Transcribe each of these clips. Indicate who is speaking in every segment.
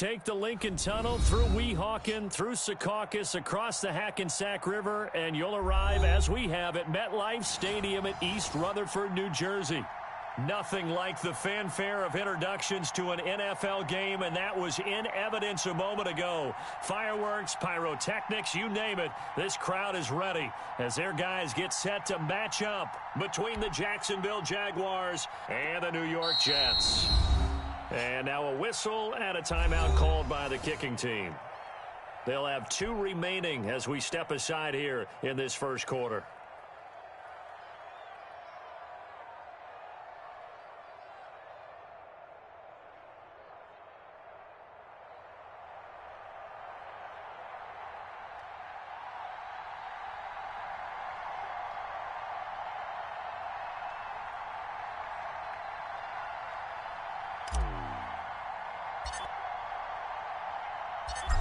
Speaker 1: take the Lincoln Tunnel through Weehawken, through Secaucus, across the Hackensack River, and you'll arrive, as we have, at MetLife Stadium at East Rutherford, New Jersey. Nothing like the fanfare of introductions to an NFL game, and that was in evidence a moment ago. Fireworks, pyrotechnics, you name it, this crowd is ready as their guys get set to match up between the Jacksonville Jaguars and the New York Jets. And now a whistle and a timeout called by the kicking team. They'll have 2 remaining as we step aside here in this first quarter.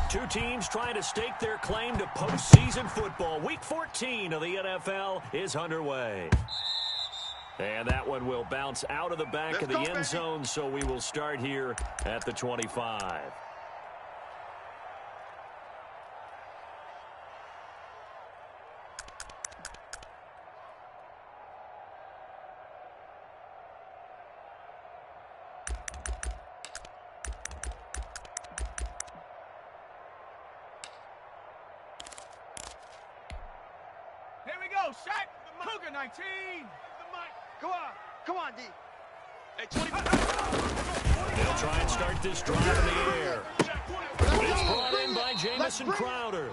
Speaker 1: Two teams trying to stake their claim to postseason football. Week 14 of the NFL is underway. And that one will bounce out of the back of the end zone, so we will start here at the 25.
Speaker 2: Here we go, Shaq. Cougar 19. Come on, D. Hey, 20.
Speaker 1: They'll try and start this drive in the air. It's brought in by Jamison Crowder.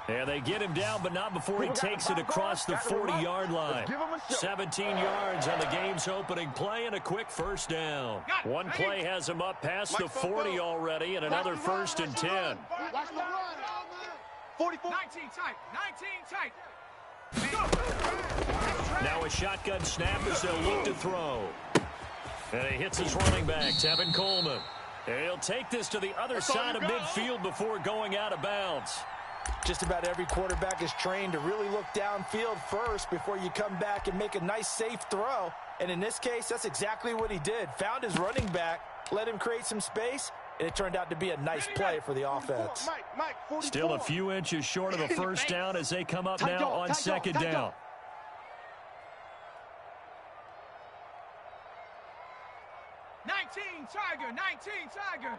Speaker 1: And they get him down, but not before he takes it across the 40-yard line. 17 yards on the game's opening play and a quick first down. One play has him up past the 40 already, and another 1st and 10.
Speaker 2: 44. 19 tight. 19 tight.
Speaker 1: Now a shotgun snap as they'll look to throw. And he hits his running back, Tevin Coleman. And he'll take this to the other side of midfield before going out of bounds.
Speaker 3: Just about every quarterback is trained to really look downfield first before you come back and make a nice, safe throw. And in this case, that's exactly what he did. Found his running back, let him create some space, and it turned out to be a nice play for the offense.
Speaker 1: Still a few inches short of a first down as they come up now on second down.
Speaker 2: Tiger, 19 Tiger.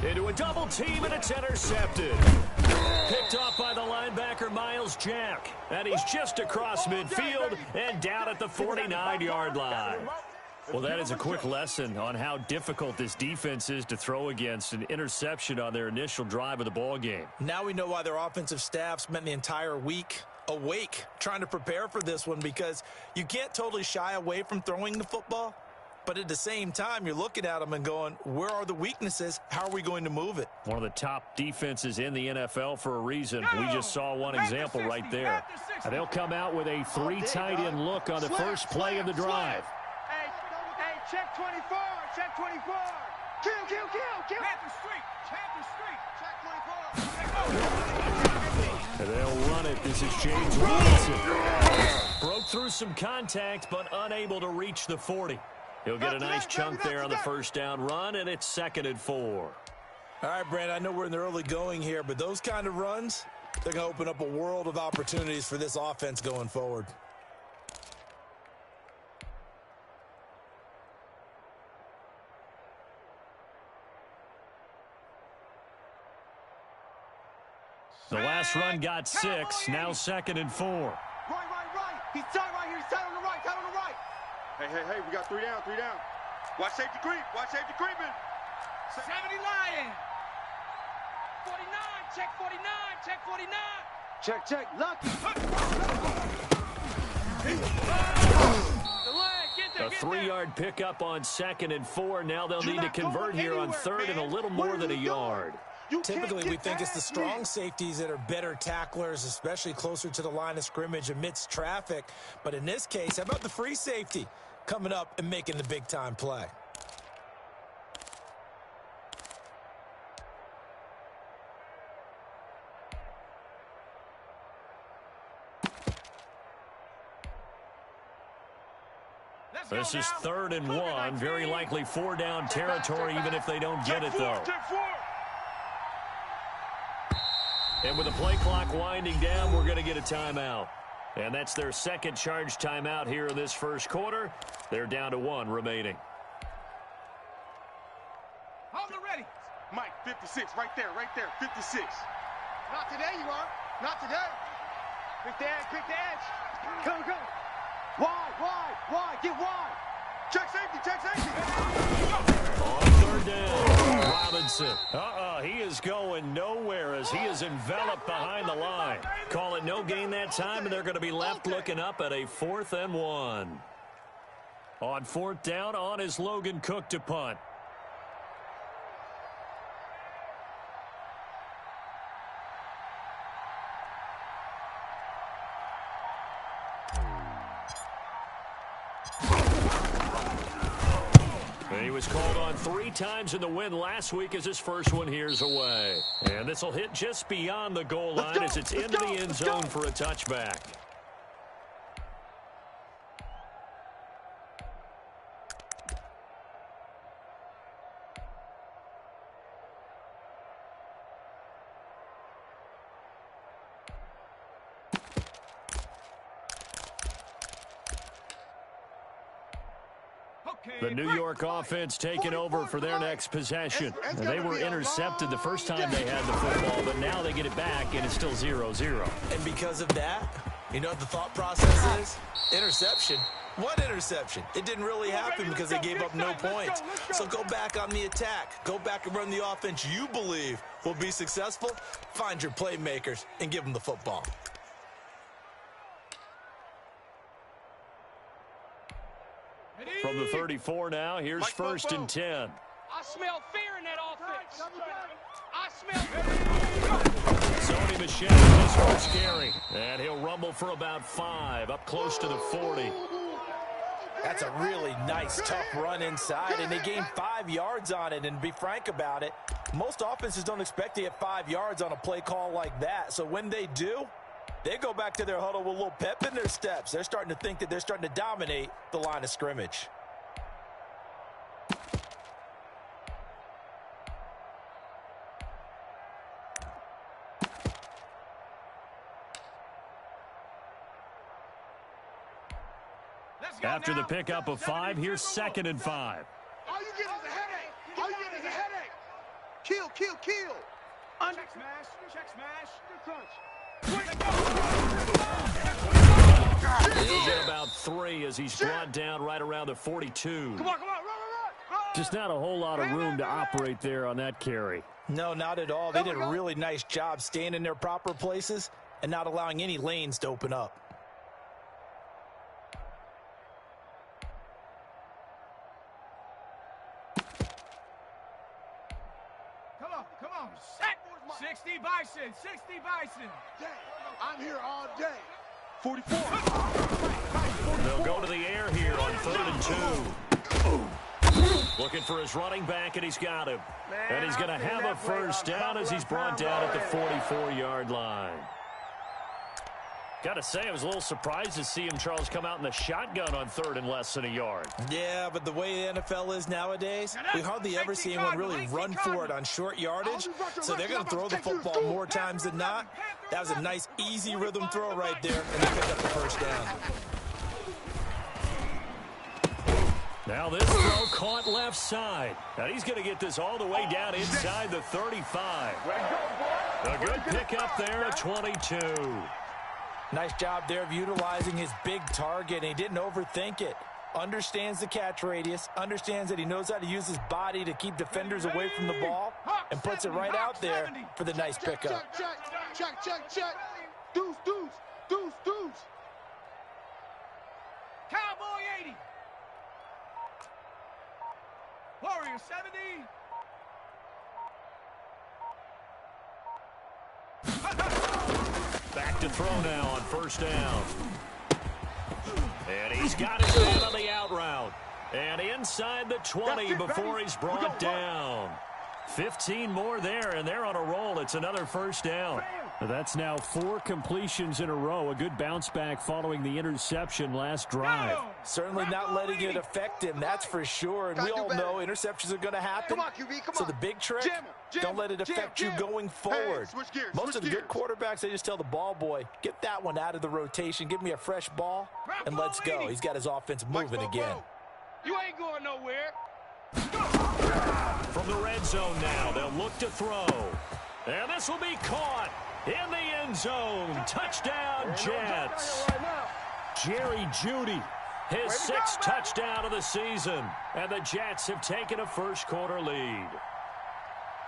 Speaker 1: Into a double team, and it's intercepted. Picked off by the linebacker, Miles Jack. And he's just across midfield and down at the 49-yard line. Well, that is a quick lesson on how difficult this defense is to throw against. An interception on their initial drive of the ball game.
Speaker 3: Now we know why their offensive staff spent the entire week awake trying to prepare for this one, because you can't totally shy away from throwing the football. But at the same time, you're looking at them and going, where are the weaknesses? How are we going to move it?
Speaker 1: One of the top defenses in the NFL for a reason. We just saw one example right there. And they'll come out with a 3 tight end look on the first play of the drive.
Speaker 2: Hey, check 24, check 24. Kill. Panther Street, check 24.
Speaker 1: And they'll run it. This is James Robinson. Broke through some contact, but unable to reach the 40. He'll get a nice chunk there on the first down run, and it's 2nd and 4.
Speaker 3: All right, Brand, I know we're in the early going here, but those kind of runs, they're going to open up a world of opportunities for this offense going forward.
Speaker 1: The last run got 6, now 2nd and 4.
Speaker 2: Right. He's tight right here. He's tight on the right. Hey, we got 3 down. Watch safety creep. Creeping. 70 Lion. 49, check 49. Check, Lucky.
Speaker 1: A 3-yard pickup on 2nd and 4. Now they'll need to convert here on 3rd and a little more than a yard.
Speaker 3: Typically, we think it's the strong safeties that are better tacklers, especially closer to the line of scrimmage amidst traffic. But in this case, how about the free safety coming up and making the big-time play?
Speaker 1: This is 3rd and 1. Very likely 4-down territory, even if they don't get it, though. And with the play clock winding down, we're going to get a timeout. And that's their second charge timeout here in this first quarter. They're down to 1 remaining.
Speaker 2: Hold it ready. Mike, 56, right there, 56. Not today, you are. Not today. Quick the edge. Come. Wide, get wide. Check safety.
Speaker 1: On 3rd down, Robinson. He is going nowhere as he is enveloped behind the line. Call it no gain that time, and they're going to be left looking up at a 4th and 1. On 4th down, on is Logan Cook to punt. He was called on 3 times in the win last week as his first one here's away. And this will hit just beyond the goal line as it's into the end zone for a touchback. The New York offense taking over for their next possession. And they were intercepted the first time they had the football, but now they get it back, and it's still 0-0.
Speaker 3: And because of that, you know what the thought process is? Interception. What interception? It didn't really happen because they gave up no points. So go back on the attack. Go back and run the offense you believe will be successful. Find your playmakers and give them the football.
Speaker 1: From the 34 now, here's 1st and 10.
Speaker 2: I smell fear in that offense. I smell
Speaker 1: Sony Michel, his first carry. And he'll rumble for about 5, up close to the 40.
Speaker 3: That's a really nice, tough run inside, and they gained 5 yards on it. And to be frank about it, most offenses don't expect to get 5 yards on a play call like that. So when they do, they go back to their huddle with a little pep in their steps. They're starting to think that they're starting to dominate the line of scrimmage.
Speaker 1: After the pickup of 5, here's 2nd and 5.
Speaker 2: All you get is a headache. Kill. Check smash.
Speaker 1: He'll get about 3 as he's brought down right around the 42.
Speaker 2: Come on, run.
Speaker 1: Just not a whole lot of room to operate there on that carry.
Speaker 3: No, not at all. They did a really nice job staying in their proper places and not allowing any lanes to open up.
Speaker 2: Come on. 60 Bison. I'm here all day. 44.
Speaker 1: They'll go to the air here on 3rd and 2. Looking for his running back, and he's got him. And he's going to have a first down as he's brought down at the 44-yard line. Got to say, I was a little surprised to see him, Charles, come out in the shotgun on 3rd and less than a yard.
Speaker 3: Yeah, but the way the NFL is nowadays, we hardly ever see anyone really run for it on short yardage. So they're going to throw the football more times than not. That was a nice, easy rhythm throw right there, and they picked up the first down.
Speaker 1: Now this throw caught left side. Now he's going to get this all the way down inside the 35. A good pickup there at 22.
Speaker 3: Nice job there of utilizing his big target. He didn't overthink it. Understands the catch radius. Understands that he knows how to use his body to keep defenders away from the ball. And puts it right out there for the nice pickup.
Speaker 2: Check. Deuce. Cowboy 80. Warrior 70.
Speaker 1: Back to throw now on 1st down. And he's got his man on the out route. And inside the 20 before he's brought down. 15 more there, and they're on a roll. It's another first down. That's now 4 completions in a row. A good bounce back following the interception last drive.
Speaker 3: Certainly not letting it affect him, that's for sure. And we all know interceptions are going to happen. So the big trick, don't let it affect you going forward. Most of the good quarterbacks, they just tell the ball boy, get that one out of the rotation, give me a fresh ball, and let's go. He's got his offense moving again.
Speaker 2: You ain't going nowhere.
Speaker 1: From the red zone now, they'll look to throw. And this will be caught in the end zone. Touchdown, Jets. Jerry Jeudy, his 6th touchdown of the season. And the Jets have taken a first-quarter lead.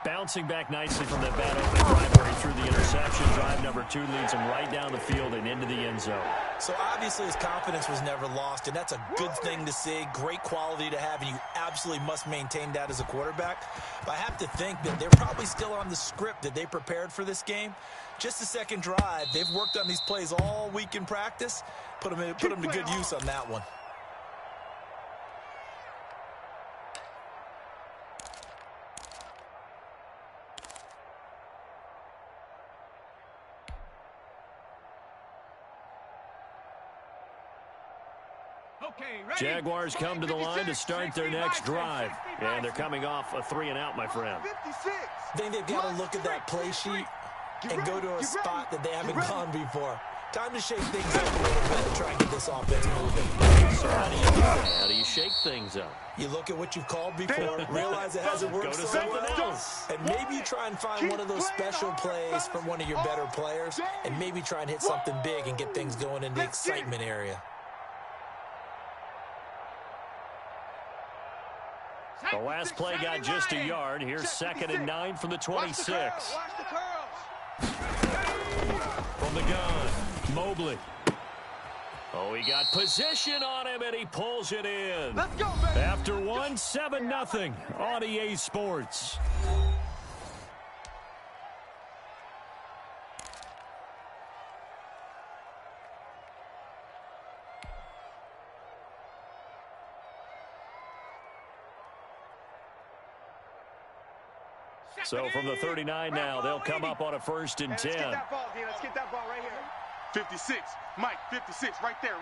Speaker 1: Bouncing back nicely from that bad opening drive where he threw the interception. Drive number 2 leads him right down the field and into the end zone.
Speaker 3: So obviously his confidence was never lost, and that's a good thing to see. Great quality to have, and you absolutely must maintain that as a quarterback. But I have to think that they're probably still on the script that they prepared for this game. Just the second drive. They've worked on these plays all week in practice. Put them to good use on that one.
Speaker 1: Jaguars come to the line to start their next drive. And they're coming off a 3-and-out, my friend.
Speaker 3: I think they've got to look at that play sheet and go to a spot that they haven't gone before. Time to shake things up a little bit and try and get this offense moving.
Speaker 1: So how do you do that? How do you shake things up?
Speaker 3: You look at what you've called before, realize it hasn't worked somewhere else, and maybe you try and find one of those special plays from one of your better players, and maybe try and hit something big and get things going in the excitement area.
Speaker 1: The last play got just a yard. Here's 2nd and 9 from the 26. From the gun, Mobley. Oh, he got position on him, and he pulls it in.
Speaker 2: Let's go, baby.
Speaker 1: After 1, 7-0 on EA Sports. So from the 39 now, they'll come up on a 1st and 10.
Speaker 2: Let's get that ball, D. Let's get that ball right here. 56. Mike, 56. Right there,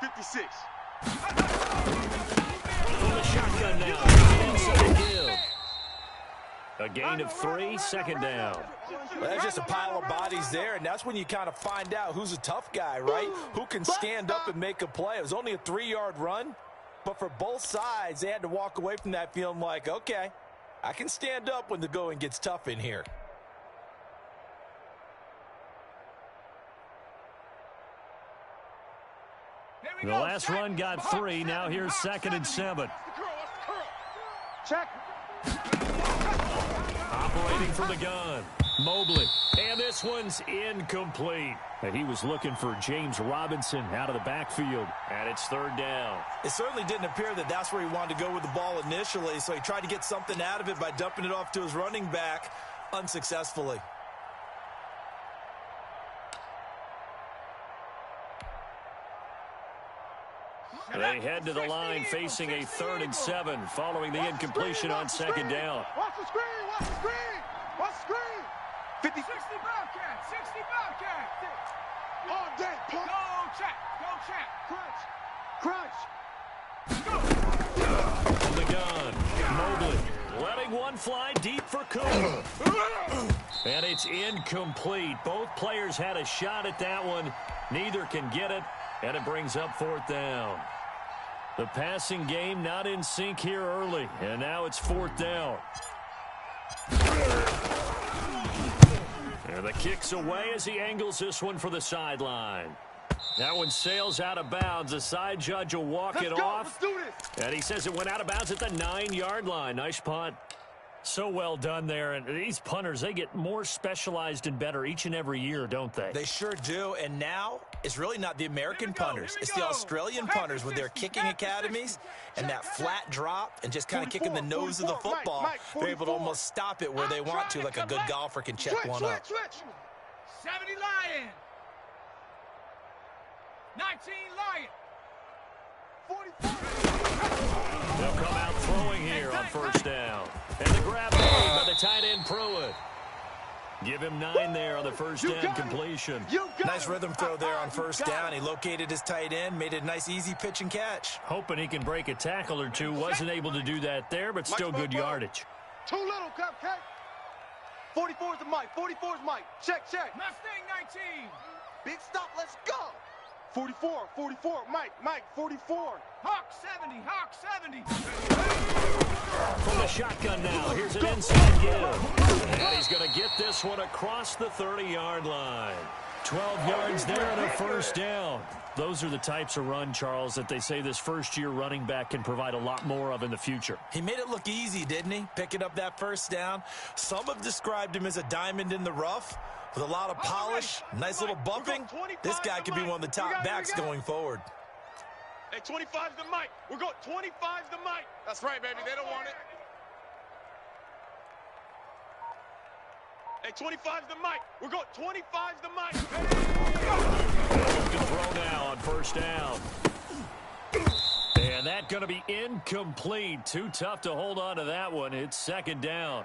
Speaker 2: 56.
Speaker 1: From the shotgun now. Inside give. A gain of 3, 2nd down.
Speaker 3: Well, there's just a pile of bodies there, and that's when you kind of find out who's a tough guy, right? Who can stand up and make a play. It was only a 3-yard run, but for both sides, they had to walk away from that feeling like, okay, I can stand up when the going gets tough in here.
Speaker 1: The last run got 3. Now here's 2nd and 7.
Speaker 2: Check.
Speaker 1: Operating from the gun, Mobley. And this one's incomplete. And he was looking for James Robinson out of the backfield. And it's 3rd down.
Speaker 3: It certainly didn't appear that that's where he wanted to go with the ball initially, so he tried to get something out of it by dumping it off to his running back unsuccessfully.
Speaker 1: They head to the line facing a 3rd and 7 following the incompletion on 2nd down.
Speaker 2: Watch the screen, watch the screen, watch the screen. 50, 60 Bobcat, 60 Bobcat. All day, pump. Go check, crunch.
Speaker 1: From the gun, Mobley letting one fly deep for Cooper. And it's incomplete. Both players had a shot at that one. Neither can get it, and it brings up 4th down. The passing game not in sync here early, and now it's 4th down. And the kick's away as he angles this one for the sideline. That one sails out of bounds. The side judge will walk it off.
Speaker 2: Let's do this.
Speaker 1: And he says it went out of bounds at the 9-yard line. Nice punt. So well done there. And these punters, they get more specialized and better each and every year, don't they?
Speaker 3: They sure do. And now it's really not the American punters. It's the Australian punters with their kicking academies and that flat drop and just kind of kicking the nose of the football. They're able to almost stop it where they want to, like a good golfer can check one up.
Speaker 2: 70 Lion. 19 Lion. 44.
Speaker 1: They'll come out throwing here on 1st down. And the grab made by the tight Give him 9 there on the first down completion.
Speaker 3: Nice rhythm throw there on first down. He located his tight end, made it a nice, easy pitch and catch.
Speaker 1: Hoping he can break a tackle or two. Wasn't able to do that there, but still good yardage.
Speaker 2: Too little, Cupcake. 44's the Mike. 44's Mike. Check.
Speaker 4: Mustang 19.
Speaker 2: Big stop. Let's go. 44. Mike, 44.
Speaker 4: Hawk 70.
Speaker 1: From the shotgun now, here's an inside give. And he's going to get this one across the 30-yard line. 12 yards there and a first down. Those are the types of run, Charles, that they say this first-year running back can provide a lot more of in the future.
Speaker 3: He made it look easy, didn't he? Picking up that first down. Some have described him as a diamond in the rough with a lot of polish, nice little bumping. This guy could be one of the top backs going forward.
Speaker 2: Hey, 25's the Mike. We're going 25's the Mike. That's right, baby. They don't want it. Hey, 25's the Mike. We're going 25's the Mike.
Speaker 1: Good throw now on first down. And that's going to be incomplete. Too tough to hold on to that one. It's second down.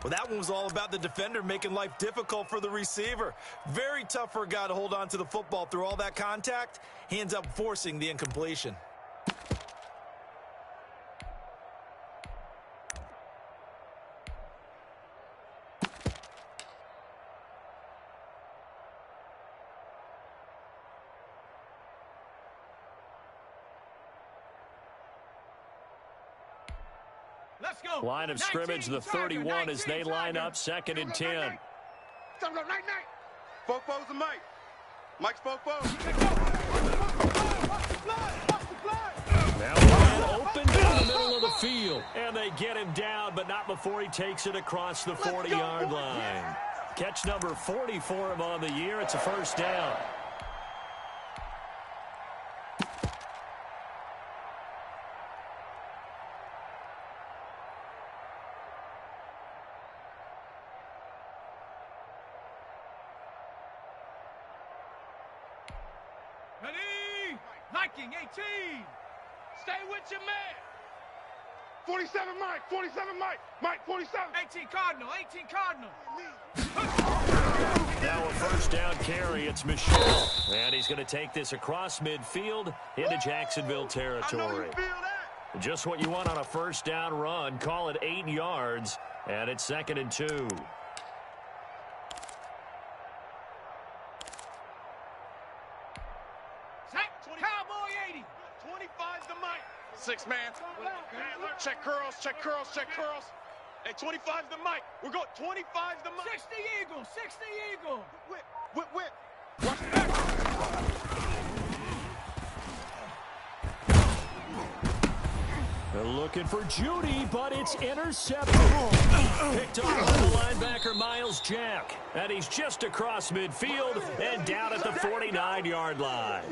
Speaker 3: Well, that one was all about the defender making life difficult for the receiver. Very tough for a guy to hold on to the football through all that contact. He ends up forcing the incompletion.
Speaker 4: Let's go.
Speaker 1: Line of scrimmage, the 31 as they line up, 2nd and 10.
Speaker 2: Fofo's the Mike. Mike's Fofo.
Speaker 1: Now man open down the middle of the field. And they get him down, but not before he takes it across the 40-yard line. Catch number 40 for him on the year. It's a first down.
Speaker 4: Ready? Hiking 18.
Speaker 2: Stay with your man. 47 Mike. 47 Mike. Mike, 47.
Speaker 4: 18 Cardinal.
Speaker 1: Now a first down carry. It's Michelle. And he's going to take this across midfield into Jacksonville territory.
Speaker 2: I know you feel that.
Speaker 1: Just what you want on a first down run. Call it 8 yards. And it's 2nd and 2.
Speaker 4: Cowboy 80.
Speaker 2: 25's the Mike. 6 man. Check curls. Hey, 25's the Mike. We're going 25's the Mike.
Speaker 4: 60 Eagle.
Speaker 2: Whip. Watch the back.
Speaker 1: They're looking for Judy, but it's intercepted. Picked off by the linebacker, Miles Jack. And he's just across midfield and down at the 49-yard line.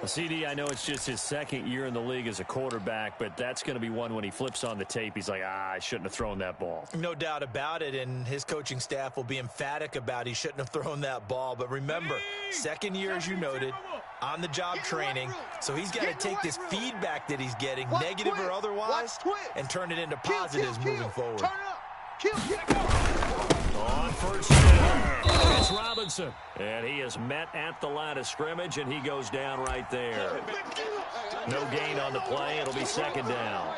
Speaker 1: CD, I know it's just his 2nd year in the league as a quarterback, but that's going to be one when he flips on the tape. He's like, I shouldn't have thrown that ball.
Speaker 3: No doubt about it, and his coaching staff will be emphatic about he shouldn't have thrown that ball. But remember, 2nd year, as you noted, on-the-job training, so he's got to take this feedback that he's getting, negative or otherwise, and turn it into positives moving forward.
Speaker 2: Turn it up.
Speaker 1: On first down, it's Robinson. And he is met at the line of scrimmage, and he goes down right there. No gain on the play. It'll be 2nd down.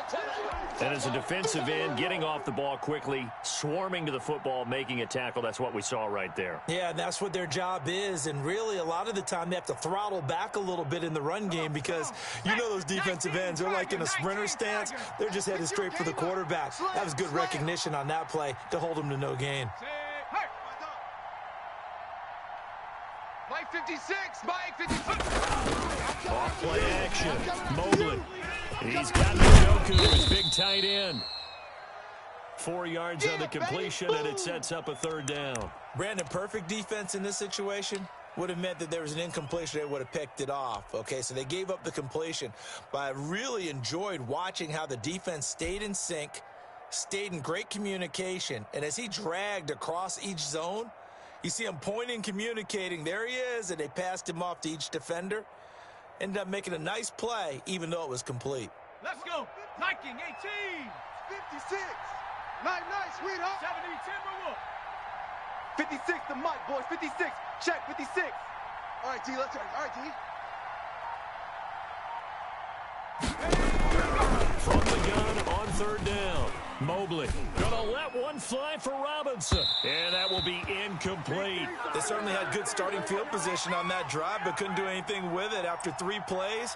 Speaker 1: And as a defensive end, getting off the ball quickly, swarming to the football, making a tackle, that's what we saw right there.
Speaker 3: Yeah, and that's what their job is. And really, a lot of the time, they have to throttle back a little bit in the run game because you know those defensive ends, they're like in a sprinter stance. They're just headed straight for the quarterback. That was good recognition on that play to hold him to no gain.
Speaker 2: Mike 56. Mike 56.
Speaker 1: Off play action. Moblin. He's got Njoku, his big tight end. 4 yards on the completion, and it sets up a 3rd down.
Speaker 3: Brandon, perfect defense in this situation would have meant that there was an incompletion. They would have picked it off. Okay, so they gave up the completion. But I really enjoyed watching how the defense stayed in sync, stayed in great communication, and as he dragged across each zone, you see him pointing, communicating. There he is, and they passed him off to each defender. Ended up making a nice play, even though it was complete.
Speaker 4: Let's go. Hiking 18.
Speaker 2: 56. Night, sweetheart.
Speaker 4: 70 Timberwolf.
Speaker 2: 56 the mic, boys. 56. Check, 56. All right, D, let's go. All right, D.
Speaker 1: From the gun on third down. Mobley gonna let one fly for Robinson. And that will be incomplete.
Speaker 3: They certainly had good starting field position on that drive, but couldn't do anything with it after 3 plays.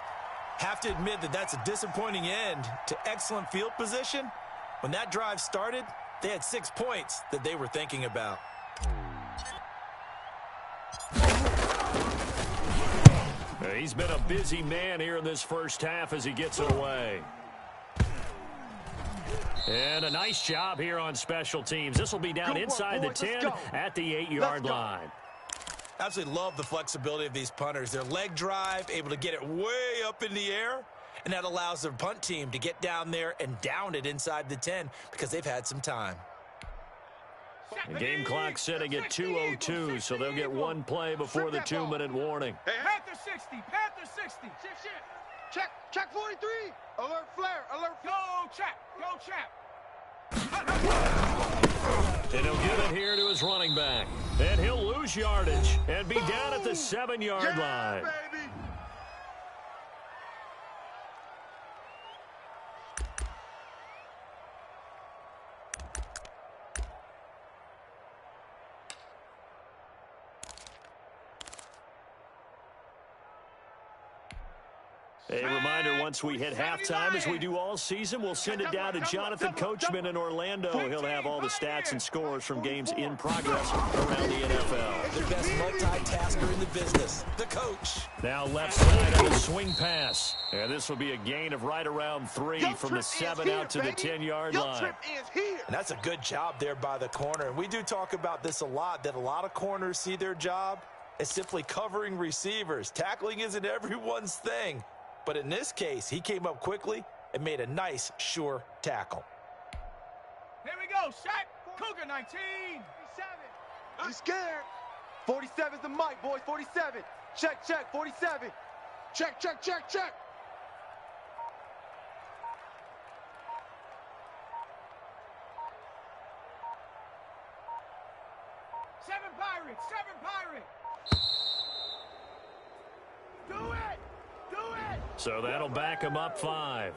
Speaker 3: Have to admit that that's a disappointing end to excellent field position. When that drive started, they had 6 points that they were thinking about.
Speaker 1: He's been a busy man here in this first half as he gets it away. And a nice job here on special teams. This will be down inside the 10 at the 8-yard line.
Speaker 3: Absolutely love the flexibility of these punters. Their leg drive, able to get it way up in the air, and that allows their punt team to get down there and down it inside the 10 because they've had some time.
Speaker 1: The game clock sitting at 2:02, so they'll get one play before the 2-minute warning.
Speaker 4: Panther 60, Panther 60.
Speaker 2: Check 43. Alert flare, alert flare.
Speaker 4: Go Chap, go Chap.
Speaker 1: And he'll give it here to his running back. And he'll lose yardage and be down at the 7-yard line.
Speaker 2: Baby.
Speaker 1: A reminder, once we hit halftime, as we do all season, we'll send it down to Jonathan Coachman in Orlando. He'll have all the stats and scores from games in progress around the NFL.
Speaker 3: The best multitasker in the business, the coach.
Speaker 1: Now left side on a swing pass. And this will be a gain of right around 3 from the 7 out to the 10-yard line.
Speaker 3: And that's a good job there by the corner. And we do talk about this a lot, that a lot of corners see their job as simply covering receivers. Tackling isn't everyone's thing. But in this case, he came up quickly and made a nice, sure tackle.
Speaker 4: Here we go, Shaq. Cougar 19.
Speaker 2: I'm scared. 47's the mic, boys. 47. Check, 47. Check.
Speaker 4: 7 Pirates, 7 Pirates. Do it.
Speaker 1: So that'll back him up 5.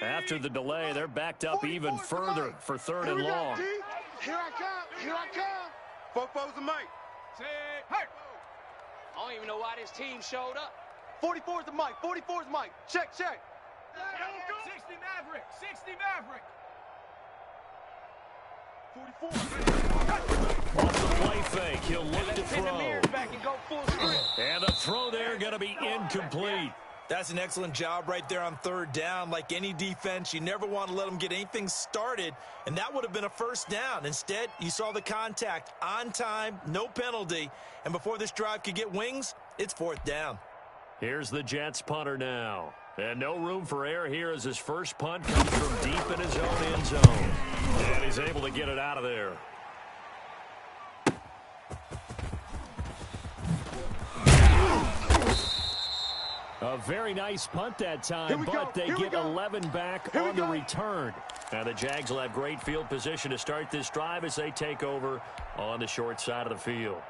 Speaker 1: After the delay, they're backed up even further for 3rd and long.
Speaker 2: Here I come. 4-4's the mic.
Speaker 4: Say, hey.
Speaker 5: I don't even know why this team showed up.
Speaker 2: 44's the mic. 44's mic. Check.
Speaker 4: 60 Maverick. 60 Maverick.
Speaker 2: 44.
Speaker 1: Off the play fake, he'll look to
Speaker 5: Pin the
Speaker 1: throw.
Speaker 5: mirrors back and go full sprint.
Speaker 1: And the throw there going to be incomplete.
Speaker 3: That's an excellent job right there on 3rd down. Like any defense, you never want to let them get anything started, and that would have been a 1st down. Instead, you saw the contact on time, no penalty, and before this drive could get wings, it's 4th down.
Speaker 1: Here's the Jets punter now. And no room for error here as his first punt comes from deep in his own end zone. And he's able to get it out of there. A very nice punt that time, but they get 11 back on the return. Now the Jags will have great field position to start this drive as they take over on the short side of the field.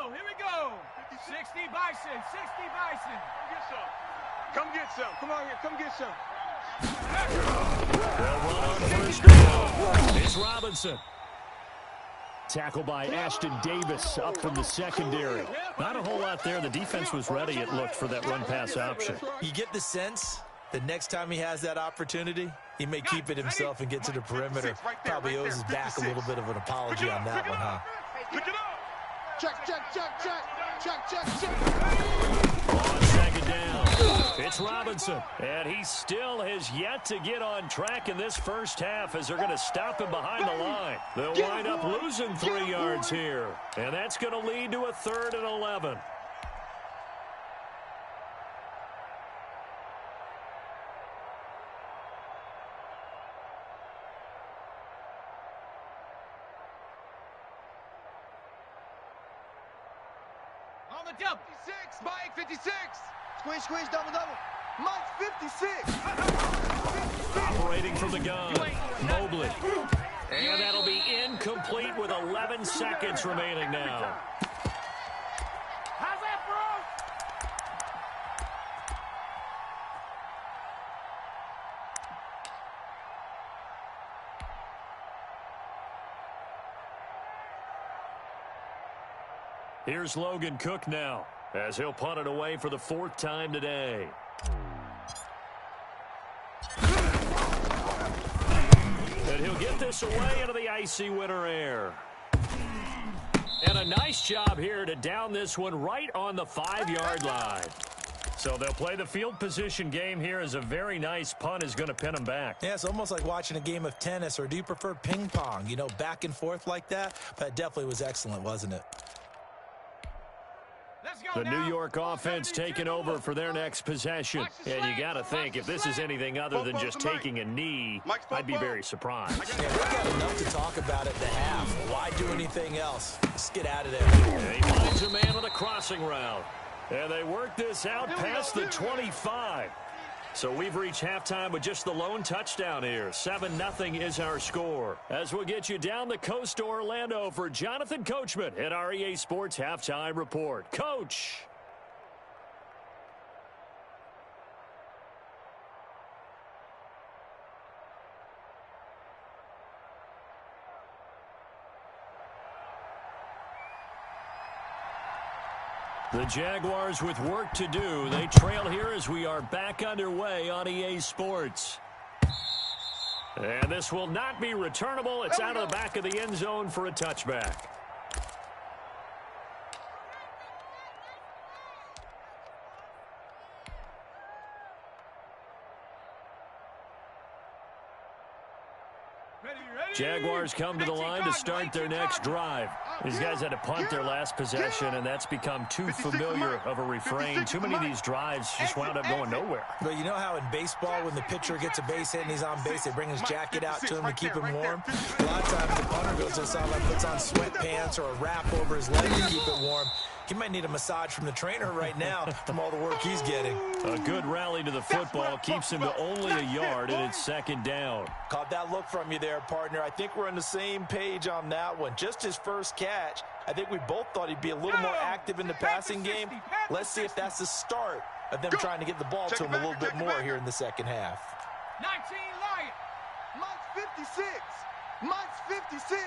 Speaker 4: Here we go. 60 Bison, 60 Bison.
Speaker 2: Come get some. Come on here, come get some.
Speaker 1: They'll run on 1st down. It's Robinson. Tackle by Ashton Davis up from the secondary. Not a whole lot there. The defense was ready, it looked, for that run-pass option.
Speaker 3: You get the sense that next time he has that opportunity, he may keep it himself and get to the perimeter. Probably owes his back a little bit of an apology on that one, huh?
Speaker 2: Pick it up. Check.
Speaker 1: On 2nd down. It's Robinson, and he still has yet to get on track in this first half as they're going to stop him behind the line. They'll wind up losing 3 yards here, and that's going to lead to a 3rd and 11.
Speaker 4: On the double.
Speaker 2: 56, Mike, 56. Squeeze, squeeze, double, double. Mike, 56.
Speaker 1: Operating from the gun, Mobley. And that'll be incomplete with 11 seconds remaining now.
Speaker 4: How's that, bro?
Speaker 1: Here's Logan Cook now, as he'll punt it away for the 4th time today. And he'll get this away into the icy winter air. And a nice job here to down this one right on the 5-yard line. So they'll play the field position game here as a very nice punt is going to pin them back.
Speaker 3: Yeah, it's almost like watching a game of tennis, or do you prefer ping pong? You know, back and forth like that? But it definitely was excellent, wasn't it?
Speaker 1: The New York offense taking over for their next possession. And you got to think, if this is anything other than just taking a knee, I'd be very surprised.
Speaker 3: Yeah, they got enough to talk about at the half. Why do anything else? Let's get out of there.
Speaker 1: And he finds a man on a crossing route. And they work this out past the 25. So we've reached halftime with just the lone touchdown here. 7-0 is our score. As we'll get you down the coast to Orlando for Jonathan Coachman at our EA Sports Halftime Report. Coach. The Jaguars with work to do. They trail here as we are back underway on EA Sports. And this will not be returnable. It's out of the back of the end zone for a touchback. Jaguars come to the line to start their next drive. These guys had to punt their last possession, and that's become too familiar of a refrain. Too many of these drives just wound up going nowhere.
Speaker 3: But you know how in baseball, when the pitcher gets a base hit and he's on base, they bring his jacket out to him to keep him warm? A lot of times the punter goes to the sideline, puts on sweatpants or a wrap over his leg to keep it warm. He might need a massage from the trainer right now from all the work he's getting.
Speaker 1: A good rally to the football keeps him to only a yard, and it's 2nd down.
Speaker 3: Caught that look from you there, partner. I think we're on the same page on that one. Just his first catch. I think we both thought he'd be a little more active in the passing game. Let's see if that's the start of them trying to get the ball to him a little bit more here in the second half.
Speaker 4: 19 Lion.
Speaker 2: Mike's 56. Mike's 56.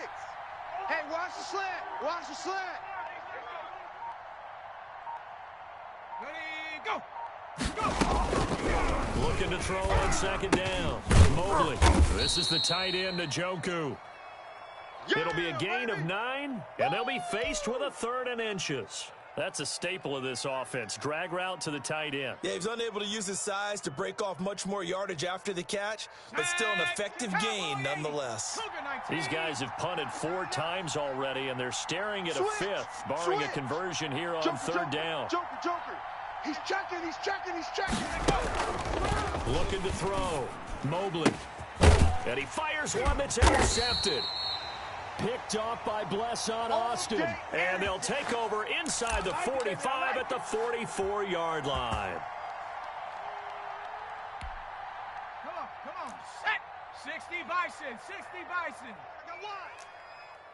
Speaker 2: Hey, watch the slant. Watch the slant.
Speaker 4: Ready, go.
Speaker 1: Looking to throw on 2nd down. Mobley. This is the tight end, Njoku. It'll be a gain of 9, and they'll be faced with a 3rd and inches. That's a staple of this offense. Drag route to the tight end.
Speaker 3: Yeah, he's unable to use his size to break off much more yardage after the catch, but still an effective gain nonetheless.
Speaker 1: These guys have punted 4 times already, and they're staring at a 5th, barring a conversion here on 3rd down.
Speaker 2: Joker. He's checking.
Speaker 1: Looking to throw. Mobley. And he fires one that's intercepted. Picked off by Blesson Austin. And they'll take over inside the 45 at the 44-yard line.
Speaker 4: Come on. Set. 60 Bison. 60 Bison.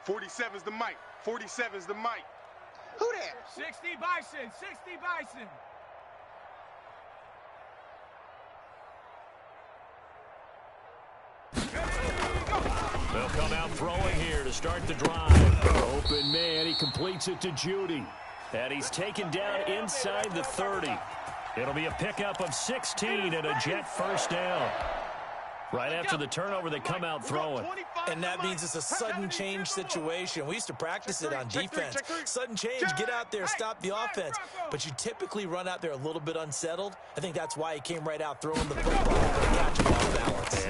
Speaker 2: 47's the mic. 47's the mic. Who that?
Speaker 4: 60 Bison. 60 Bison.
Speaker 1: They'll come out throwing here to start the drive. Open man, he completes it to Judy. And he's taken down inside the 30. It'll be a pickup of 16 and a Jet first down. Right after the turnover, they come out throwing.
Speaker 3: And that means it's a sudden change situation. We used to practice it on defense. Sudden change, get out there, stop the offense. But you typically run out there a little bit unsettled. I think that's why he came right out throwing the football and catching off balance.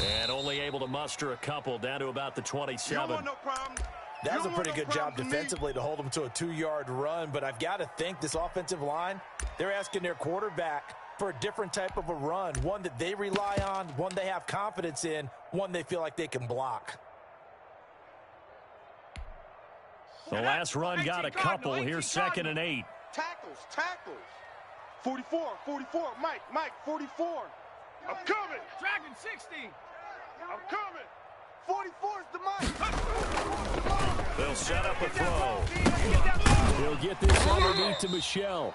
Speaker 1: And only able to muster a couple down to about the 27.
Speaker 3: That was a pretty good job defensively to hold them to a 2-yard run. But I've got to think this offensive line, they're asking their quarterback for a different type of a run, one that they rely on, one they have confidence in, one they feel like they can block.
Speaker 1: The last run got a couple. Here's 2nd and 8.
Speaker 2: Tackles. 44, Mike, 44. I'm coming.
Speaker 4: Dragon 60.
Speaker 2: I'm coming. 44 is the Mike.
Speaker 1: They'll set up a throw. He'll get this underneath to Michelle.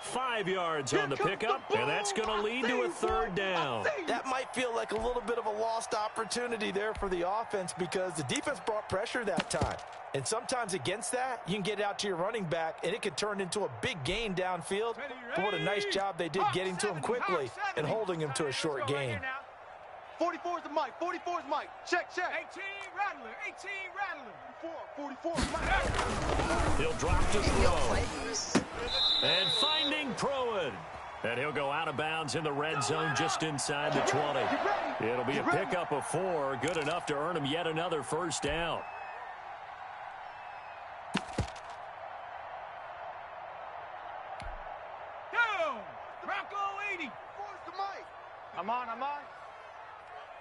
Speaker 1: 5 yards on the pickup, and that's going to lead to a 3rd down.
Speaker 3: That might feel like a little bit of a lost opportunity there for the offense because the defense brought pressure that time. And sometimes against that, you can get out to your running back, and it could turn into a big gain downfield. But what a nice job they did getting to him quickly and holding him to a short gain.
Speaker 2: 44 is the Mike. 44 is Mike. Check.
Speaker 4: 18 Rattler. 18 Rattler.
Speaker 2: 44 Mike.
Speaker 1: He'll drop to throw. And finding Pruitt. And he'll go out of bounds in the red zone just inside the 20. It'll be a pickup of 4. Good enough to earn him yet another 1st down.
Speaker 4: Go! Bronco 80.
Speaker 2: 4 is the Mike.
Speaker 5: I'm on.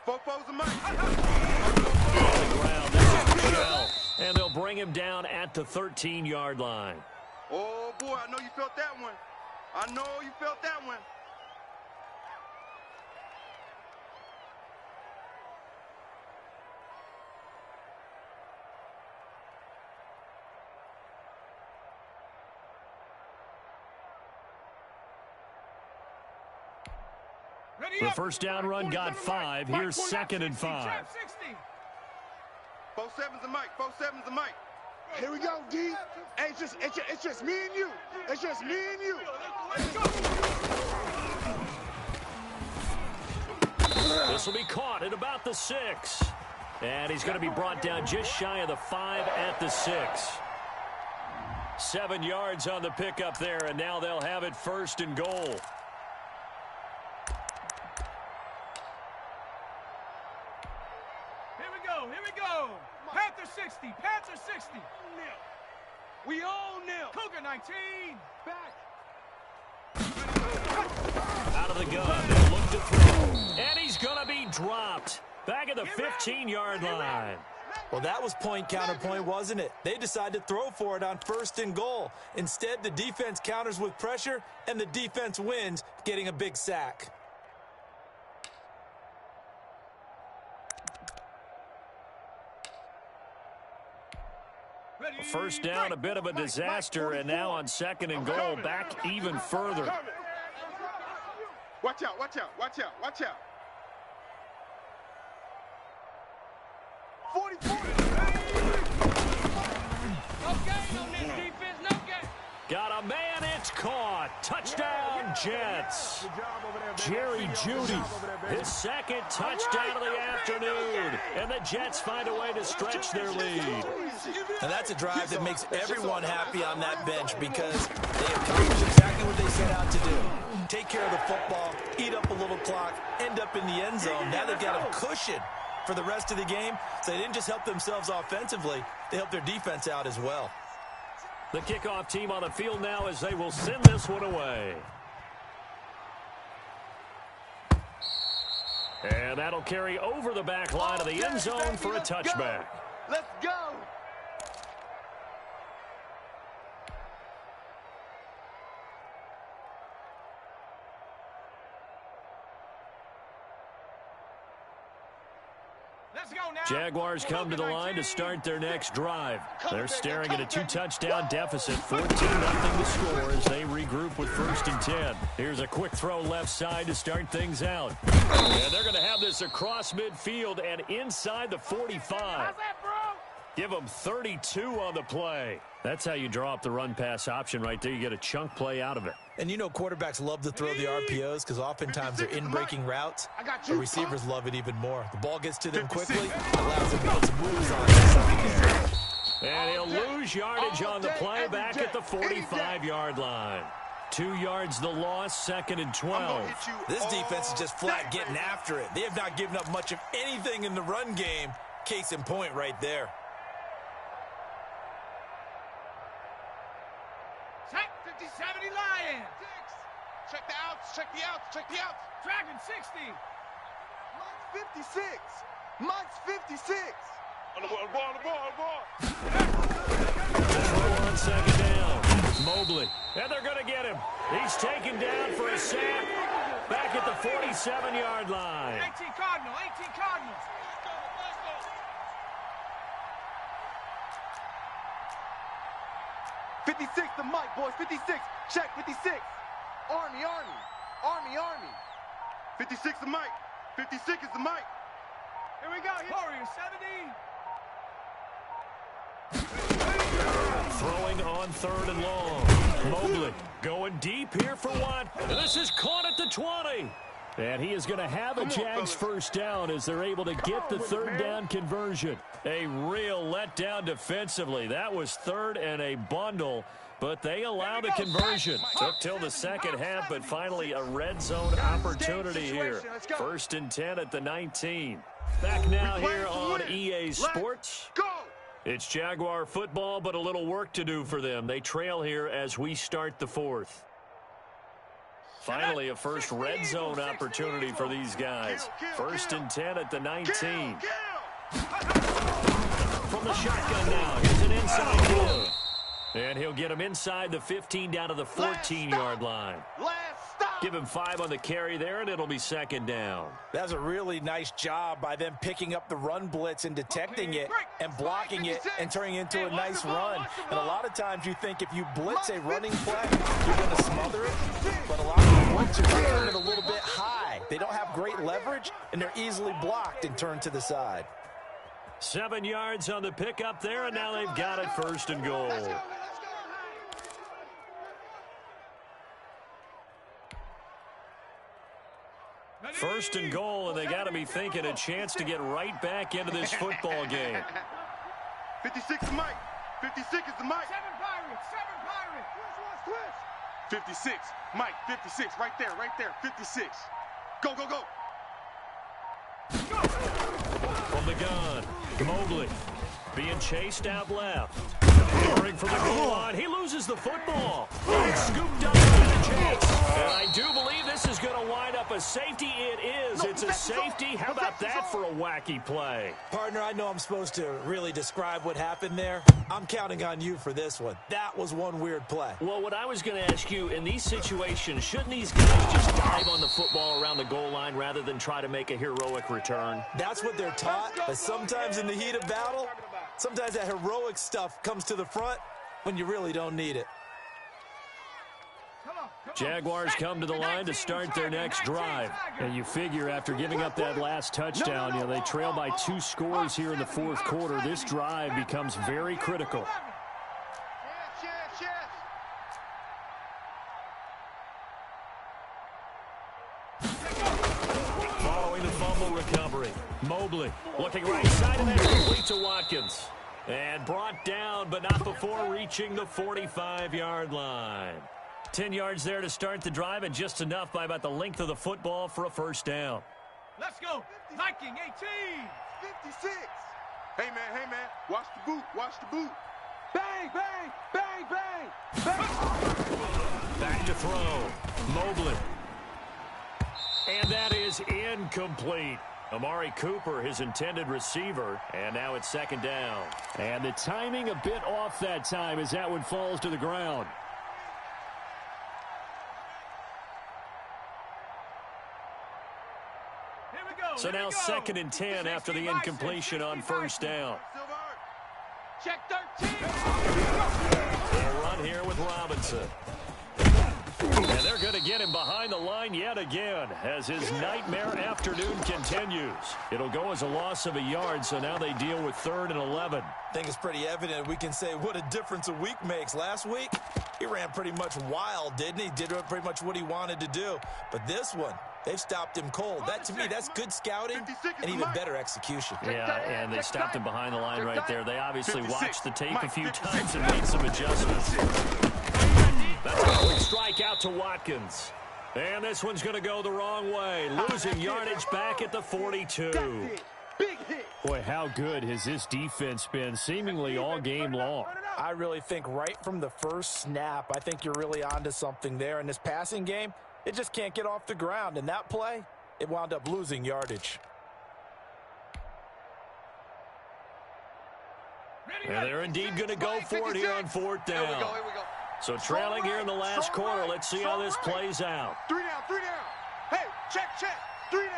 Speaker 2: 4's the Mike.
Speaker 1: On the ground, this is Michelle. And they'll bring him down at the 13-yard line.
Speaker 2: Oh, boy, I know you felt that one.
Speaker 1: The 1st down run got 5. Here's 2nd and 5.
Speaker 2: 4-7's the Mike. 4-7's the Mike. Here we go, D. Hey, it's just me and you. It's just me and you.
Speaker 1: This will be caught at about the 6. And he's going to be brought down just shy of the 5 at the 6. 7 yards on the pickup there, and now they'll have it 1st and goal.
Speaker 4: Here we go. Panther 60. Panther 60.
Speaker 2: We own them.
Speaker 4: Cougar 19.
Speaker 2: Back.
Speaker 1: Out of the gun. They'll look to throw. And he's going to be dropped. Back at the 15-yard line.
Speaker 3: Well, that was point counterpoint, wasn't it? They decided to throw for it on 1st and goal. Instead, the defense counters with pressure, and the defense wins, getting a big sack.
Speaker 1: First down, a bit of a disaster, and now on 2nd and goal, back even further.
Speaker 2: Watch out, watch out, watch out, watch out. 44.
Speaker 5: No gain on this defense, no gain.
Speaker 1: Got a man, it's caught. Touchdown, Jets. Jerry Jeudy, his 2nd touchdown of the afternoon. And the Jets find a way to stretch their lead.
Speaker 3: And that's a drive that makes everyone happy on that bench because they accomplished exactly what they set out to do. Take care of the football, eat up a little clock, end up in the end zone. Now they've got a cushion for the rest of the game. So they didn't just help themselves offensively, they helped their defense out as well.
Speaker 1: The kickoff team on the field now as they will send this one away. And that'll carry over the back line of the end zone for a touchback.
Speaker 2: Let's go.
Speaker 1: Jaguars come to the line to start their next drive. They're staring at a 2-touchdown deficit, 14-0 to score as they regroup with 1st and 10. Here's a quick throw left side to start things out. And they're going to have this across midfield and inside the 45. Give them 32 on the play. That's how you draw up the run-pass option right there. You get a chunk play out of it.
Speaker 3: And you know quarterbacks love to throw the RPOs because oftentimes they're in-breaking routes. But receivers love it even more. The ball gets to them quickly, allows them to put some moves on the secondary.
Speaker 1: And he'll lose yardage on the play back at the 45-yard line. 2 yards the loss, 2nd and 12.
Speaker 3: This defense is just flat getting after it. They have not given up much of anything in the run game. Case in point right there.
Speaker 4: Check 50-70 Lions.
Speaker 2: Check the outs, check the outs, check the outs.
Speaker 4: Dragon 60.
Speaker 2: Mike's 56. Mike's 56. On the ball.
Speaker 1: Throw on 2nd down. Mobley. And they're going to get him. He's taken down for a sack back at the 47-yard line.
Speaker 4: 18 Cardinals. 18 Cardinals.
Speaker 2: '56 the Mike, boys. 56. Check 56. Army. 56 the Mike. 56 is the Mike.
Speaker 4: Here we go. Warriors 70.
Speaker 1: Throwing on 3rd and long. Mobley going deep here for one. And this is caught at the 20. And he is going to have a Jags first down as they're able to get the 3rd down conversion. A real letdown defensively. That was 3rd and a bundle, but they allow the conversion. Took till the second half, but finally a red zone opportunity here. 1st and 10 at the 19. Back now here on EA Sports. It's Jaguar football, but a little work to do for them. They trail here as we start the 4th. Finally, a first red zone opportunity for these guys. 1st and 10 at the 19. From the shotgun now, here's an inside kill. And he'll get him inside the 15 down to the 14-yard line. Give him 5 on the carry there, and it'll be 2nd down.
Speaker 3: That's a really nice job by them picking up the run blitz and detecting it and blocking it and turning it into a nice run. And a lot of times you think if you blitz a running play, you're going to smother it. But a lot of the blitzers are turning a little bit high. They don't have great leverage, and they're easily blocked and turned to the side.
Speaker 1: 7 yards on the pickup there, and now they've got it 1st and goal. First and goal, and they got to be thinking a chance to get right back into this football game.
Speaker 2: 56 Mike. 56 is the Mike.
Speaker 4: 7 Pirates.
Speaker 2: 56. Mike, 56. Right there. 56. Go.
Speaker 1: From the gun, Mobley being chased out left. Covering from the goal line. He loses the football. Scooped up by the Jets. And I do believe this is going to wind up a safety. It is. It's a safety. How about that for a wacky play?
Speaker 3: Partner, I know I'm supposed to really describe what happened there. I'm counting on you for this one. That was one weird play.
Speaker 1: Well, what I was going to ask you, in these situations, shouldn't these guys just dive on the football around the goal line rather than try to make a heroic return?
Speaker 3: That's what they're taught, but sometimes in the heat of battle, sometimes that heroic stuff comes to the front when you really don't need it.
Speaker 1: Jaguars come to the line to start their next drive. And you figure after giving up that last touchdown, they trail by 2 scores here in the 4th quarter. This drive becomes very critical. Following the fumble recovery, Mobley looking right side, and that's complete to Watkins. And brought down, but not before reaching the 45-yard line. 10 yards there to start the drive, and just enough by about the length of the football for a first down.
Speaker 4: Let's go. Viking 18.
Speaker 2: 56. Hey, man. Watch the boot. Bang.
Speaker 1: Back to throw. Mobley. And that is incomplete. Amari Cooper, his intended receiver, and now it's 2nd down. And the timing a bit off that time as that one falls to the ground. So now 2nd and 10 after the incompletion on first down.
Speaker 4: Check 13.
Speaker 1: A run here with Robinson. And they're going to get him behind the line yet again as his nightmare afternoon continues. It'll go as a loss of a yard, so now they deal with 3rd and 11.
Speaker 3: I think it's pretty evident. We can say what a difference a week makes. Last week, he ran pretty much wild, didn't he? Did pretty much what he wanted to do. But this one, they've stopped him cold. That, to me, that's good scouting and even better execution.
Speaker 1: Yeah, and they stopped him behind the line right there. They obviously watched the tape a few times and made some adjustments. That's a quick strike out to Watkins. And this one's going to go the wrong way. Losing yardage back at the 42. Boy, how good has this defense been seemingly all game long?
Speaker 3: I really think right from the first snap, I think you're really onto something there. In this passing game, it just can't get off the ground. And that play, it wound up losing yardage.
Speaker 1: And they're indeed going to go for it here on 4th down.
Speaker 2: Here we go.
Speaker 1: So trailing here in the last quarter, let's see how this plays out.
Speaker 2: 3 down. Hey, check. 3 down.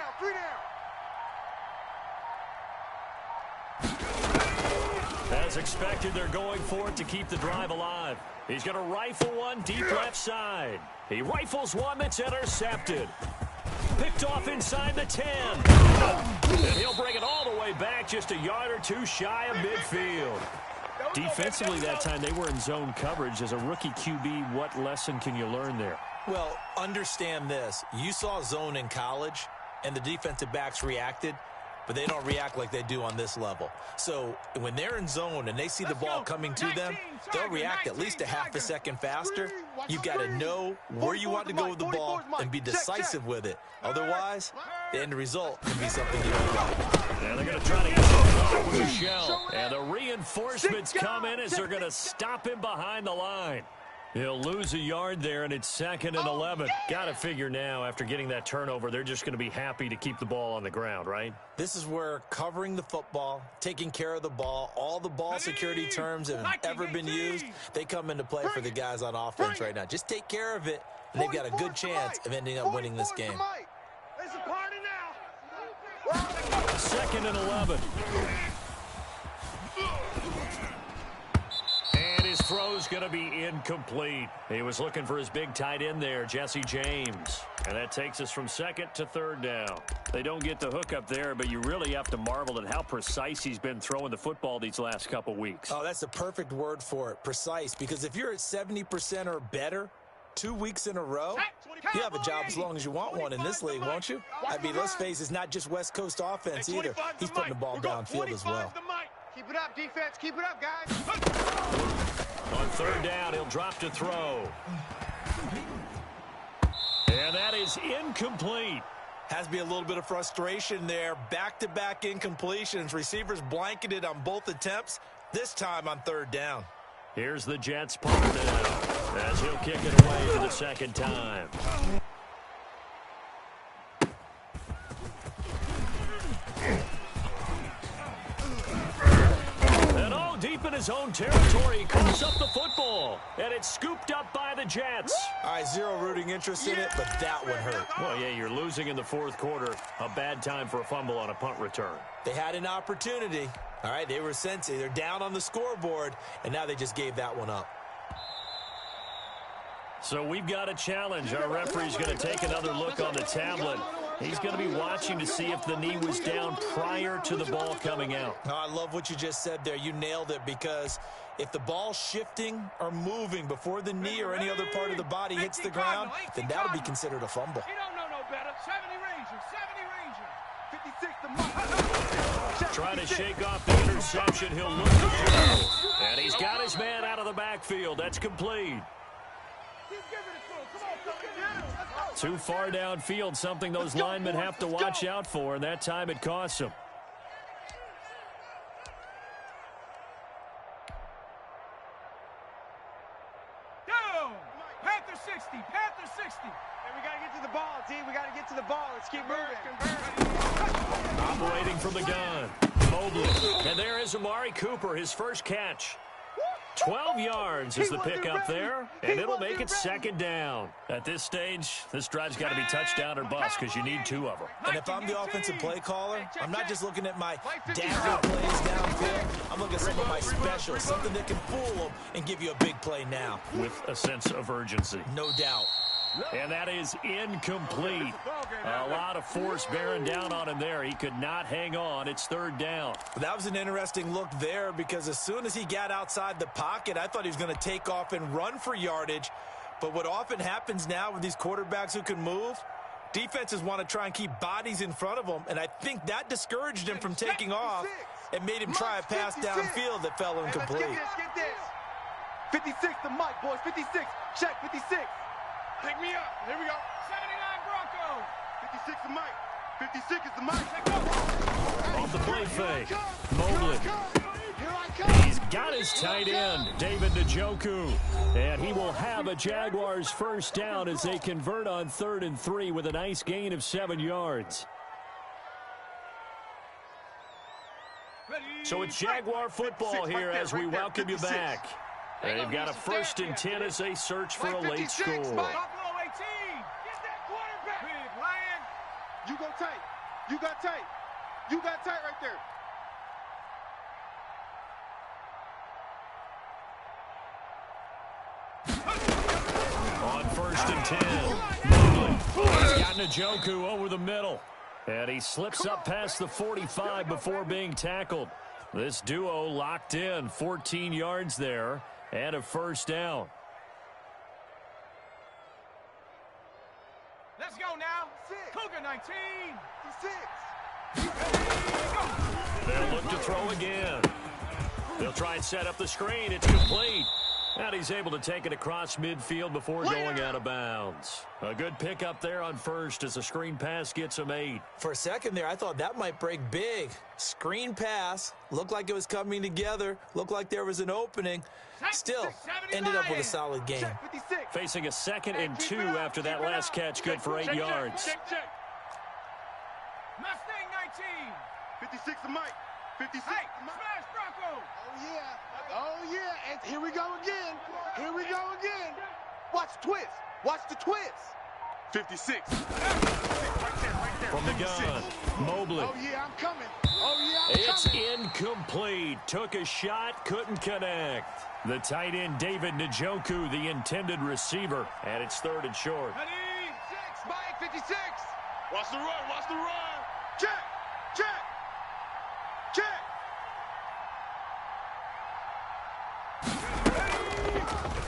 Speaker 1: As expected, they're going for it to keep the drive alive. He's going to rifle one deep left side. He rifles one that's intercepted. Picked off inside the 10. And he'll bring it all the way back just a yard or two shy of midfield. Defensively that time, they were in zone coverage. As a rookie QB, what lesson can you learn there?
Speaker 3: Well, understand this. You saw zone in college, and the defensive backs reacted, but they don't react like they do on this level. So when they're in zone and they see the ball coming to them, they'll react at least a half a second faster. You've got to know where you want to go with the ball and be decisive with it. Otherwise, the end result can be something you don't like.
Speaker 1: And they're going to try to get some with a shell. And the reinforcements come in as they're going to stop him behind the line. He'll lose a yard there, and it's 2nd and 11. Got to figure now, after getting that turnover, they're just going to be happy to keep the ball on the ground, right?
Speaker 3: This is where covering the football, taking care of the ball, all the ball security terms that have ever been used, they come into play for the guys on offense right now. Just take care of it, and they've got a good chance of ending up winning this game.
Speaker 2: It's a party now.
Speaker 1: 2nd and 11. And his throw's going to be incomplete. He was looking for his big tight end there, Jesse James. And that takes us from 2nd to 3rd down. They don't get the hook up there, but you really have to marvel at how precise he's been throwing the football these last couple weeks.
Speaker 3: Oh, that's the perfect word for it, precise. Because if you're at 70% or better 2 weeks in a row, you have a job as long as you want one in this league, won't you? I mean, let's face it, it's not just West Coast offense either. He's putting the ball downfield as well.
Speaker 2: Keep it up, defense. Keep it up, guys.
Speaker 1: On 3rd down, he'll drop to throw. And that is incomplete.
Speaker 3: Has to be a little bit of frustration there. Back-to-back incompletions. Receivers blanketed on both attempts, this time on 3rd down.
Speaker 1: Here's the Jets punter now, as he'll kick it away for the 2nd time. And all deep in his own territory, he coughs up the football, and it's scooped up by the Jets.
Speaker 3: All right, zero rooting interest in it, but that one hurt.
Speaker 1: Well, yeah, you're losing in the 4th quarter. A bad time for a fumble on a punt return.
Speaker 3: They had an opportunity. All right, they were sensing. They're down on the scoreboard, and now they just gave that one up.
Speaker 1: So we've got a challenge. Our referee's going to take another look on the tablet. He's going to be watching to see if the knee was down prior to the ball coming out.
Speaker 3: Oh, I love what you just said there. You nailed it, because if the ball's shifting or moving before the knee or any other part of the body hits the ground, then that'll be considered a fumble.
Speaker 4: He don't know no better. 70 Ranger. 56 the mark.
Speaker 1: Trying to shake off the interception. He'll look to throw. And he's got his man out of the backfield. That's complete. Too far downfield, something those linemen have to watch out for, and that time it costs them.
Speaker 4: Go! Panther 60, Panther 60.
Speaker 2: Hey, we got to get to the ball, T. We got to get to the ball. Let's keep moving.
Speaker 1: Operating from the gun. Mobley. And there is Amari Cooper, his first catch. 12 yards is the pickup there, and it'll make it 2nd down. At this stage, this drive's got to be touchdown or bust, because you need 2 of them.
Speaker 3: And if I'm the offensive play caller, I'm not just looking at my dagger plays downfield. I'm looking at some of my specials, something that can fool them and give you a big play now.
Speaker 1: With a sense of urgency.
Speaker 3: No doubt.
Speaker 1: And that is incomplete. A lot of force bearing down on him there. He could not hang on. It's third down.
Speaker 3: That was an interesting look there because as soon as he got outside the pocket, I thought he was going to take off and run for yardage. But what often happens now with these quarterbacks who can move, defenses want to try and keep bodies in front of them, and I think that discouraged him from taking off and made him try a pass downfield that fell incomplete.
Speaker 2: Let's get this. 56 to Mike, boys. 56. Check 56. Pick me up. Here we go.
Speaker 4: 79 Broncos.
Speaker 2: 56 to Mike. 56 is the Mike.
Speaker 1: Off the play fake. Mobley. He's got his tight end, David Njoku. And he will have a Jaguars first down as they convert on 3rd and 3 with a nice gain of 7 yards. So it's Jaguar football here as we welcome you back. They've got a 1st and 10 as they search for a late score.
Speaker 4: Buffalo 18. Get that quarterback. Big Lion.
Speaker 2: You go tight. You got tight. You got tight right there.
Speaker 1: On 1st and 10, Mobley. He's got Njoku over the middle. And he slips up past the 45 before being tackled. This duo locked in, 14 yards there, and a first down.
Speaker 4: Let's go now. Cougar 19.
Speaker 2: 6.
Speaker 1: They'll look to throw again. They'll try and set up the screen. It's complete. And he's able to take it across midfield before going out of bounds. A good pickup there on first as the screen pass gets him 8.
Speaker 3: For a second there, I thought that might break big. Screen pass, looked like it was coming together, looked like there was an opening. Still, ended up with a solid game.
Speaker 1: Facing a 2nd and 2 after that last catch, good for 8 yards.
Speaker 4: Mustang 19.
Speaker 2: 56 to Mike. 56
Speaker 4: Hey,
Speaker 2: to Mike.
Speaker 4: smash Broncos.
Speaker 2: Oh, yeah. Oh, yeah. And here we go again. Here we go again. Watch the twist. Watch the twist. 56.
Speaker 1: From the gun, Mobley.
Speaker 2: Oh, yeah, I'm coming. Oh, yeah, I'm
Speaker 1: It's
Speaker 2: coming.
Speaker 1: incomplete. Took a shot, couldn't connect. The tight end, David Njoku, the intended receiver. And it's 3rd and short.
Speaker 2: 56, Mike, 56. Watch the run. Watch the run. Check. Check. Check.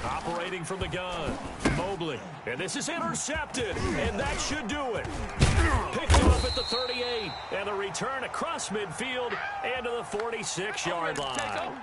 Speaker 1: Operating from the gun, Mobley. And this is intercepted, and that should do it. Picked him up at the 38, and a return across midfield and to the 46-yard line.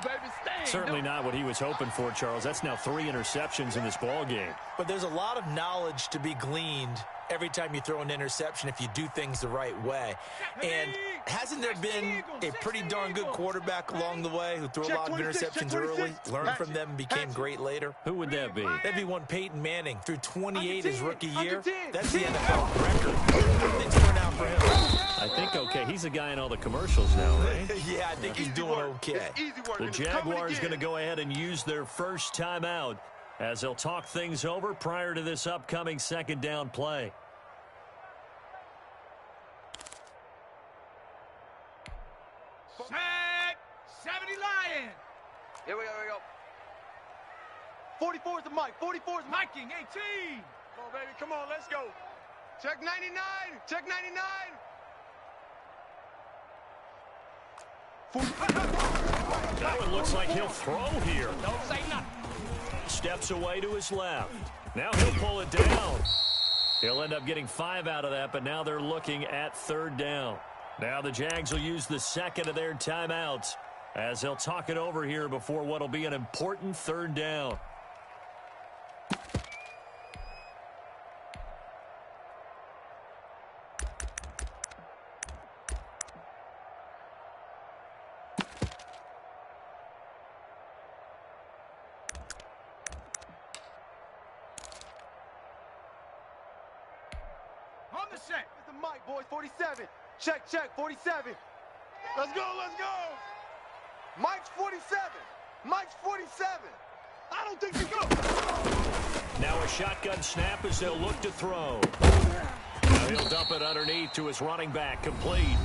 Speaker 1: Certainly not what he was hoping for, Charles. That's now 3 interceptions in this ball game.
Speaker 3: But there's a lot of knowledge to be gleaned every time you throw an interception if you do things the right way. And hasn't there been a pretty darn good quarterback along the way who threw a lot of interceptions early, learned from them, and became great later?
Speaker 1: Who would that be?
Speaker 3: That'd be one Peyton Manning. Threw 28 his rookie year. That's the NFL record. How do things turn out for him?
Speaker 1: I think, okay, he's a guy in all the commercials now, right?
Speaker 3: Yeah, I think he's doing okay.
Speaker 1: The Jaguars going to go ahead and use their first timeout as they'll talk things over prior to this upcoming 2nd down play.
Speaker 4: Set. 70 Lion.
Speaker 2: Here we go. 44 is the Mike. 44 is Mike.
Speaker 4: Viking 18.
Speaker 2: Come on, baby. Come on. Let's go. Check 99. Check 99.
Speaker 1: That one looks like he'll throw here.
Speaker 4: Don't say nothing.
Speaker 1: Steps away to his left. Now he'll pull it down. He'll end up getting 5 out of that, but now they're looking at 3rd down. Now the Jags will use the 2nd of their timeouts as they'll talk it over here before what will be an important 3rd down.
Speaker 4: On the set.
Speaker 2: It's the Mike, boys. 47. Check. 47. Let's go. Mike's 47. Mike's 47. I don't think you go.
Speaker 1: Now a shotgun snap as they'll look to throw. Now he'll dump it underneath to his running back, complete.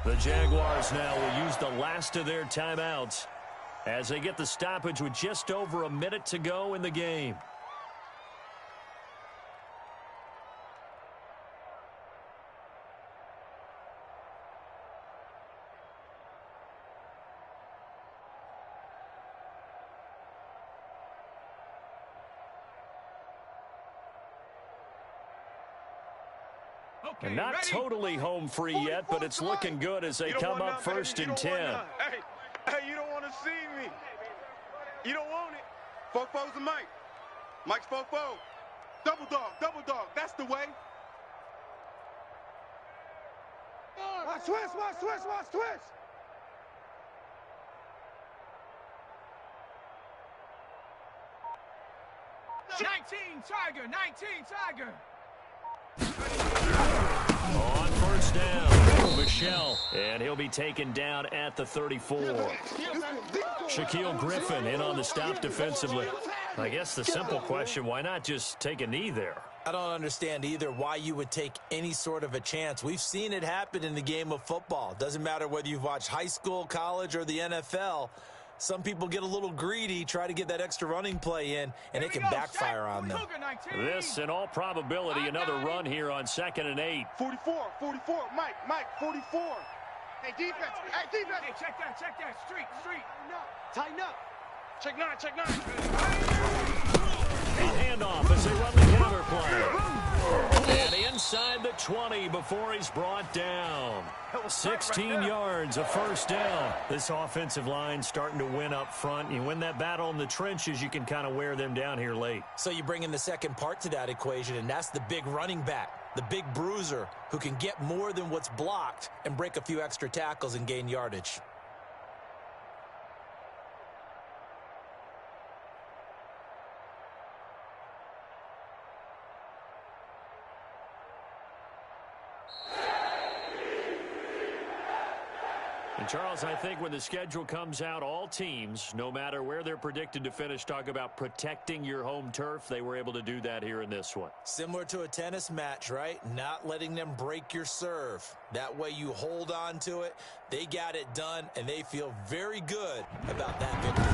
Speaker 1: The Jaguars now will use the last of their timeouts as they get the stoppage with just over a minute to go in the game. And not totally home free yet, but it's looking good as they come up first and 10.
Speaker 2: Hey, you don't want to see me. You don't want it. Fofo's the Mike. Mike's Fofo. Double dog. That's the way. Watch twist.
Speaker 4: 19 Tiger.
Speaker 1: On first down, Michelle, and he'll be taken down at the 34. Shaquille Griffin in on the stop defensively. I guess the simple question, why not just take a knee there?
Speaker 3: I don't understand either why you would take any sort of a chance. We've seen it happen in the game of football. Doesn't matter whether you've watched high school, college, or the NFL. Some people get a little greedy, try to get that extra running play in, and it can backfire on them.
Speaker 1: This, in all probability, another run here on 2nd and 8.
Speaker 2: 44. Mike, 44. Hey, defense.
Speaker 4: Hey, check that. Street.
Speaker 2: Tighten up. Check 9.
Speaker 1: Handoff as they run the counter play. And inside the 20 before he's brought down. 16 yards, a first down. This offensive line starting to win up front. You win that battle in the trenches, you can kind of wear them down here late.
Speaker 3: So you bring in the second part to that equation, and that's the big running back, the big bruiser, who can get more than what's blocked and break a few extra tackles and gain yardage.
Speaker 1: And Charles, I think when the schedule comes out, all teams, no matter where they're predicted to finish, talk about protecting your home turf. They were able to do that here in this one.
Speaker 3: Similar to a tennis match, right? Not letting them break your serve. That way you hold on to it. They got it done, and they feel very good about that victory.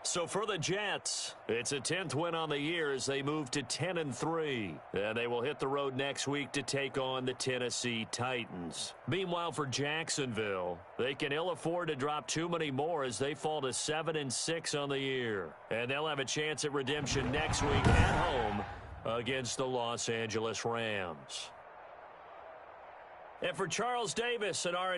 Speaker 1: So for the Jets, it's a 10th win on the year as they move to 10-3. And they will hit the road next week to take on the Tennessee Titans. Meanwhile, for Jacksonville, they can ill afford to drop too many more as they fall to 7-6 on the year. And they'll have a chance at redemption next week at home against the Los Angeles Rams. And for Charles Davis and our